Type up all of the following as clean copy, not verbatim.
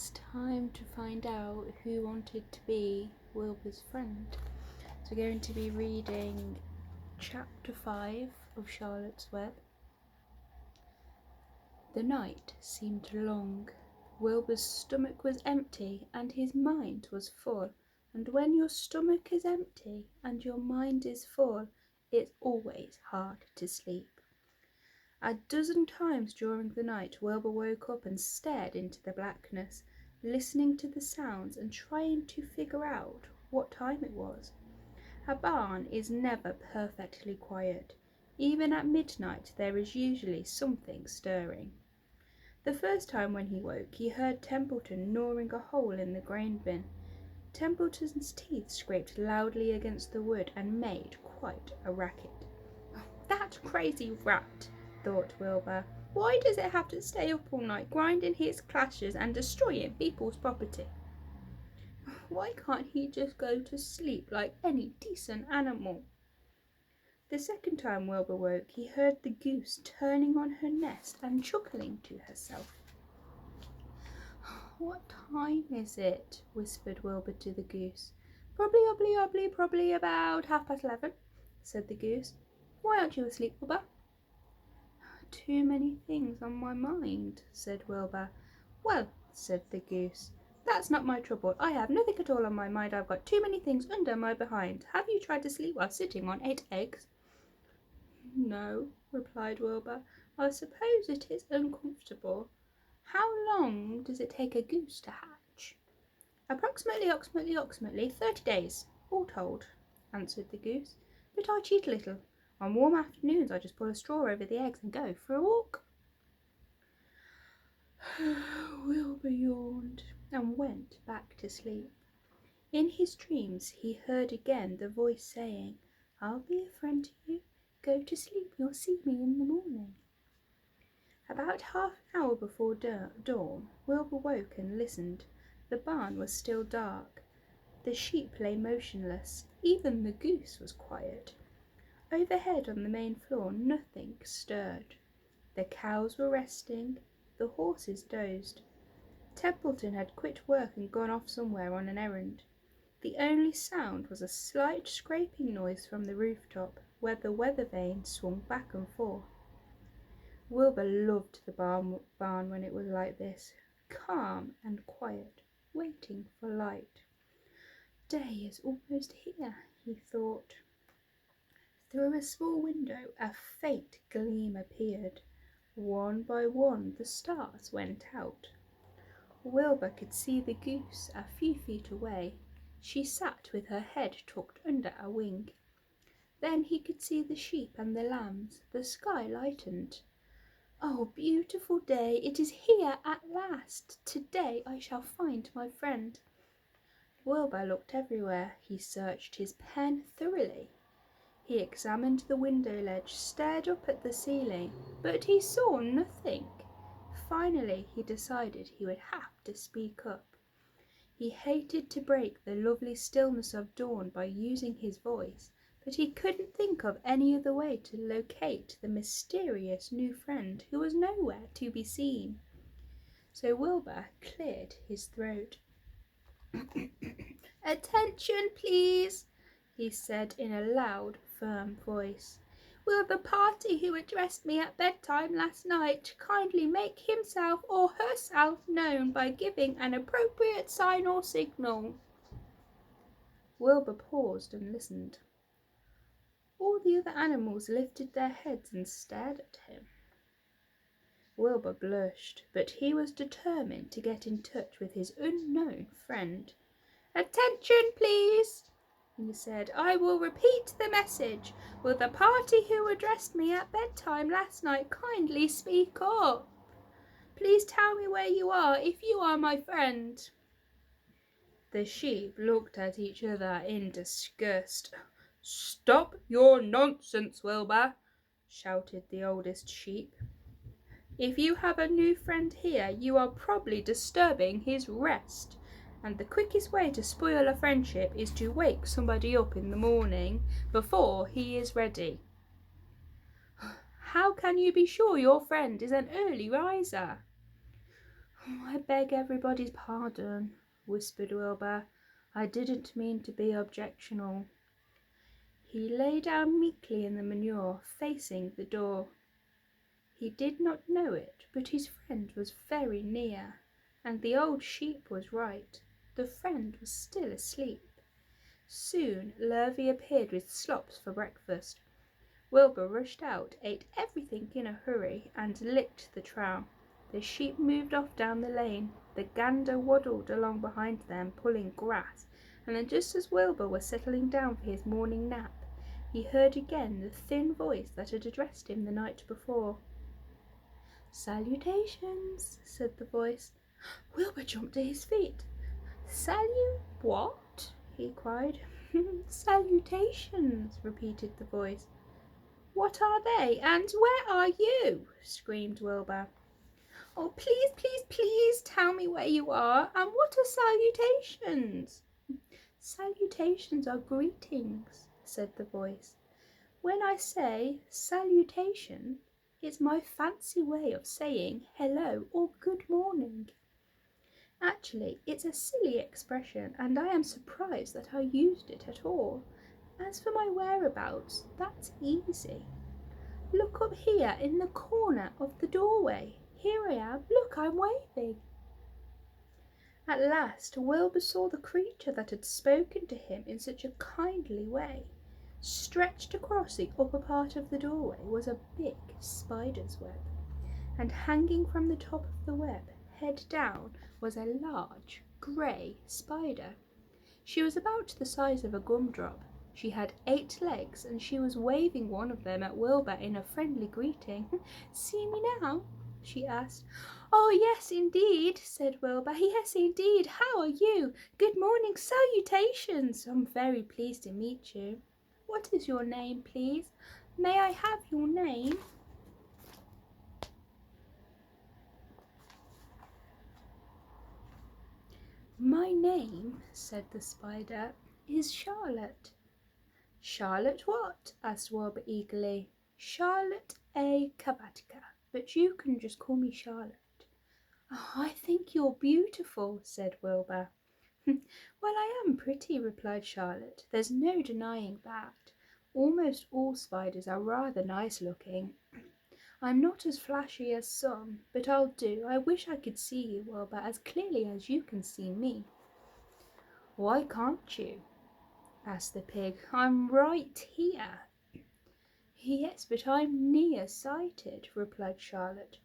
It's time to find out who wanted to be Wilbur's friend. So we're going to be reading chapter 5 of Charlotte's Web. The night seemed long. Wilbur's stomach was empty and his mind was full. And when your stomach is empty and your mind is full, it's always hard to sleep. A dozen times during the night Wilbur woke up and stared into the blackness, listening to the sounds and trying to figure out what time it was. A barn is never perfectly quiet. Even at midnight there is usually something stirring. The first time when he woke, he heard Templeton gnawing a hole in the grain bin. Templeton's teeth scraped loudly against the wood and made quite a racket. "That crazy rat," thought Wilbur. "Why does it have to stay up all night grinding his clashes and destroying people's property? Why can't he just go to sleep like any decent animal?" The second time Wilbur woke, he heard the goose turning on her nest and chuckling to herself. "What time is it?" whispered Wilbur to the goose. Probably about 11:30, said the goose. "Why aren't you asleep, Wilbur?" "Too many things on my mind," said Wilbur. "Well," said the goose, "that's not my trouble. I have nothing at all on my mind. I've got too many things under my behind. Have you tried to sleep while sitting on 8 eggs? "No," replied Wilbur. "I suppose it is uncomfortable. How long does it take a goose to hatch?" Approximately 30 days, all told," answered the goose. "But I cheat a little. On warm afternoons I just pull a straw over the eggs and go for a walk." Wilbur yawned and went back to sleep. In his dreams he heard again the voice saying, "I'll be a friend to you. Go to sleep, you'll see me in the morning." About half an hour before dawn, Wilbur woke and listened. The barn was still dark. The sheep lay motionless. Even the goose was quiet. Overhead on the main floor nothing stirred. The cows were resting. The horses dozed. Templeton had quit work and gone off somewhere on an errand. The only sound was a slight scraping noise from the rooftop, where the weather vane swung back and forth. Wilbur loved the barn when it was like this, calm and quiet, waiting for light. "Day is almost here," he thought. Through a small window a faint gleam appeared. One by one the stars went out. Wilbur could see the goose a few feet away. She sat with her head tucked under a wing. Then he could see the sheep and the lambs. The sky lightened. "Oh, beautiful day! It is here at last! Today I shall find my friend." Wilbur looked everywhere. He searched his pen thoroughly. He examined the window ledge, stared up at the ceiling, but he saw nothing. Finally he decided he would have to speak up. He hated to break the lovely stillness of dawn by using his voice, but he couldn't think of any other way to locate the mysterious new friend who was nowhere to be seen. So Wilbur cleared his throat. "Attention, please," he said in a loud, firm voice. "Will the party who addressed me at bedtime last night kindly make himself or herself known by giving an appropriate sign or signal?" Wilbur paused and listened. All the other animals lifted their heads and stared at him. Wilbur blushed, but he was determined to get in touch with his unknown friend. "Attention, please," he said. "I will repeat the message. Will the party who addressed me at bedtime last night kindly speak up? Please tell me where you are if you are my friend." The sheep looked at each other in disgust. "Stop your nonsense, Wilbur," shouted the oldest sheep. "If you have a new friend here, you are probably disturbing his rest. And the quickest way to spoil a friendship is to wake somebody up in the morning before he is ready. How can you be sure your friend is an early riser?" I beg everybody's pardon, whispered Wilbur. I didn't mean to be objectional. He lay down meekly in the manure, facing the door. He did not know it, but his friend was very near, and the old sheep was right. The friend was still asleep. Soon Lurvy appeared with slops for breakfast. Wilbur rushed out, ate everything in a hurry, and licked the trough. The sheep moved off down the lane. The gander waddled along behind them, pulling grass, and then just as Wilbur was settling down for his morning nap, he heard again the thin voice that had addressed him the night before. "Salutations," said the voice. Wilbur jumped to his feet. What?" he cried. "Salutations," repeated the voice. "What are they, and where are you?" screamed Wilbur. "Oh, please, please, please tell me where you are, and what are salutations?" "Salutations are greetings," said the voice. "When I say salutation, it's my fancy way of saying hello or good morning. Actually, it's a silly expression, and I am surprised that I used it at all. As for my whereabouts, that's easy. Look up here in the corner of the doorway. Here I am. Look, I'm waving." At last Wilbur saw the creature that had spoken to him in such a kindly way. Stretched across the upper part of the doorway was a big spider's web, and hanging from the top of the web, head down, was a large grey spider. She was about the size of a gumdrop. She had 8 legs, and she was waving one of them at Wilbur in a friendly greeting. "See me now?" she asked. "Oh, yes, indeed," said Wilbur. "Yes, indeed. How are you? Good morning. Salutations. I'm very pleased to meet you. What is your name, please? May I have your name?" "My name," said the spider, "is Charlotte." "Charlotte what?" asked Wilbur eagerly. "Charlotte A. Kavatka, but you can just call me Charlotte." "Oh, I think you're beautiful," said Wilbur. "Well, I am pretty," replied Charlotte. "There's no denying that. Almost all spiders are rather nice looking. I'm not as flashy as some, but I'll do. I wish I could see you, Wilbur, as clearly as you can see me." "Why can't you?" asked the pig. "I'm right here." "Yes, but I'm near-sighted," replied Charlotte.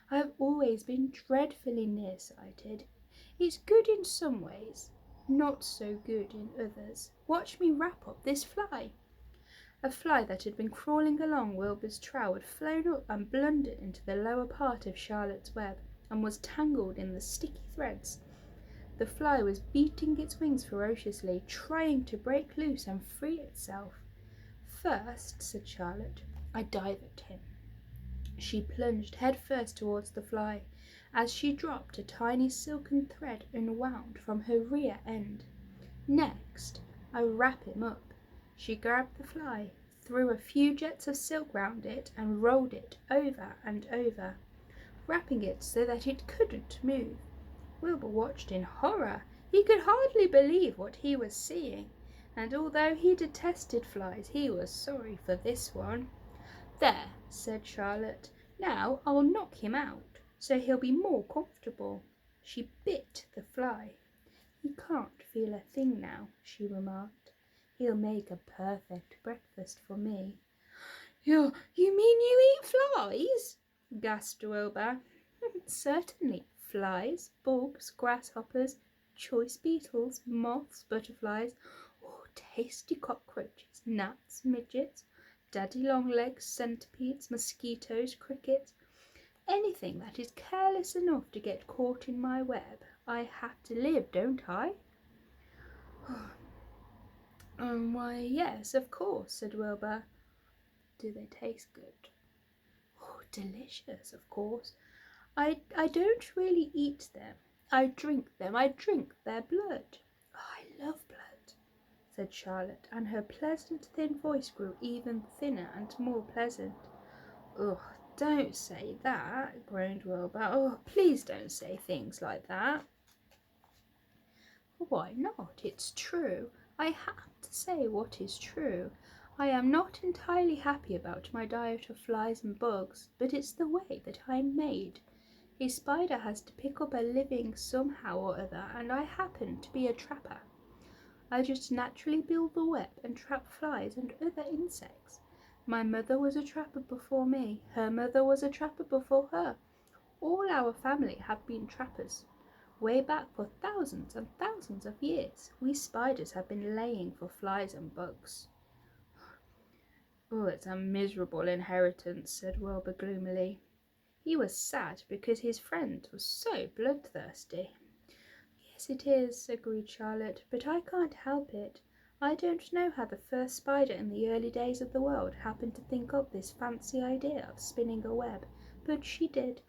"I've always been dreadfully near-sighted. It's good in some ways, not so good in others. Watch me wrap up this fly." A fly that had been crawling along Wilbur's trough had flown up and blundered into the lower part of Charlotte's web, and was tangled in the sticky threads. The fly was beating its wings ferociously, trying to break loose and free itself. "First," said Charlotte, "I dive at him." She plunged head first towards the fly. As she dropped, a tiny silken thread unwound from her rear end. "Next, I wrap him up." She grabbed the fly, threw a few jets of silk round it, and rolled it over and over, wrapping it so that it couldn't move. Wilbur watched in horror. He could hardly believe what he was seeing, and although he detested flies, he was sorry for this one. "There," said Charlotte. "Now I'll knock him out, so he'll be more comfortable." She bit the fly. "He can't feel a thing now," she remarked. "He'll make a perfect breakfast for me." You mean you eat flies?" gasped Wilbur. "Certainly. Flies, bugs, grasshoppers, choice beetles, moths, butterflies, tasty cockroaches, gnats, midgets, daddy-long-legs, centipedes, mosquitoes, crickets, anything that is careless enough to get caught in my web. I have to live, don't I?" Why, yes, of course," said Wilbur. "Do they taste good?" "Oh, delicious, of course. I don't really eat them. I drink them. I drink their blood." "Oh, I love blood," said Charlotte, and her pleasant thin voice grew even thinner and more pleasant. "Ugh, "Don't say that," groaned Wilbur. "Oh, please don't say things like that." "Why not? It's true. I have to say what is true. I am not entirely happy about my diet of flies and bugs, but it's the way that I'm made. A spider has to pick up a living somehow or other, and I happen to be a trapper. I just naturally build the web and trap flies and other insects. My mother was a trapper before me. Her mother was a trapper before her. All our family have been trappers. Way back for thousands and thousands of years, we spiders have been laying for flies and bugs." "Oh, it's a miserable inheritance," said Wilbur gloomily. He was sad because his friend was so bloodthirsty. "Yes, it is," agreed Charlotte, "but I can't help it. I don't know how the first spider in the early days of the world happened to think up this fancy idea of spinning a web, but she did,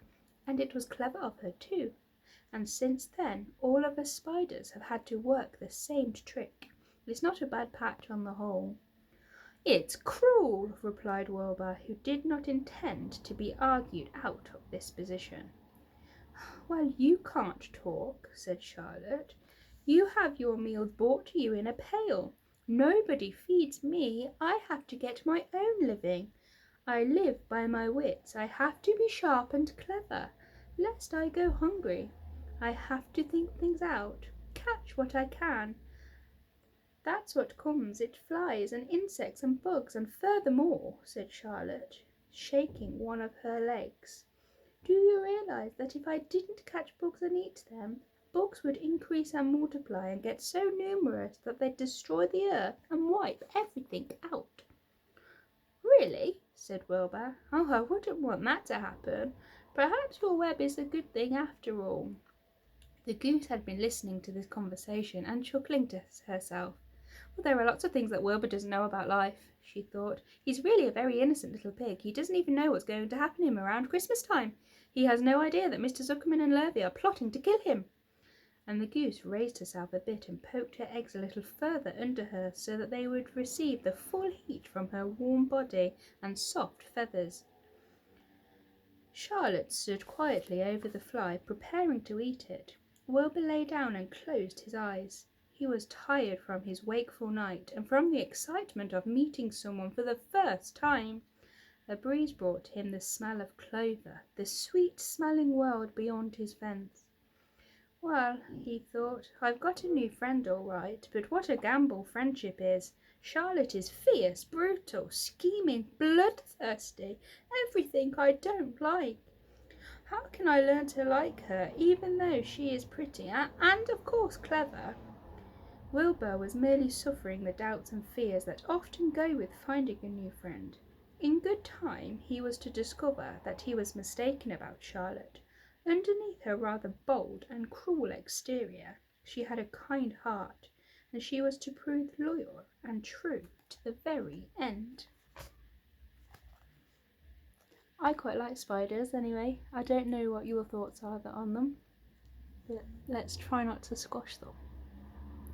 and it was clever of her too. And since then all of us spiders have had to work the same trick. It's not a bad patch on the whole." "It's cruel," replied Wilbur, who did not intend to be argued out of this position. "Well, you can't talk," said Charlotte. "You have your meals brought to you in a pail. Nobody feeds me. I have to get my own living. I live by my wits. I have to be sharp and clever, lest I go hungry. I have to think things out, catch what I can. That's what comes. It flies and insects and bugs, and furthermore," said Charlotte, shaking one of her legs, "do you realize that if I didn't catch bugs and eat them, bugs would increase and multiply and get so numerous that they'd destroy the earth and wipe everything out?" "Really?" said Wilbur. "Oh, I wouldn't want that to happen. Perhaps your web is a good thing after all." The goose had been listening to this conversation and chuckling to herself. "Well, there are lots of things that Wilbur doesn't know about life," she thought. "He's really a very innocent little pig. He doesn't even know what's going to happen to him around Christmas time. He has no idea that Mr. Zuckerman and Lurvy are plotting to kill him." And the goose raised herself a bit and poked her eggs a little further under her so that they would receive the full heat from her warm body and soft feathers. Charlotte stood quietly over the fly, preparing to eat it. Wilbur lay down and closed his eyes. He was tired from his wakeful night and from the excitement of meeting someone for the first time. A breeze brought him the smell of clover, the sweet-smelling world beyond his fence. "Well," he thought, "I've got a new friend all right, but what a gamble friendship is. Charlotte is fierce, brutal, scheming, bloodthirsty, everything I don't like. How can I learn to like her, even though she is pretty and of course clever?" Wilbur was merely suffering the doubts and fears that often go with finding a new friend. In good time he was to discover that he was mistaken about Charlotte. Underneath her rather bold and cruel exterior she had a kind heart, and she was to prove loyal and true to the very end. I quite like spiders anyway. I don't know what your thoughts are on them, but let's try not to squash them.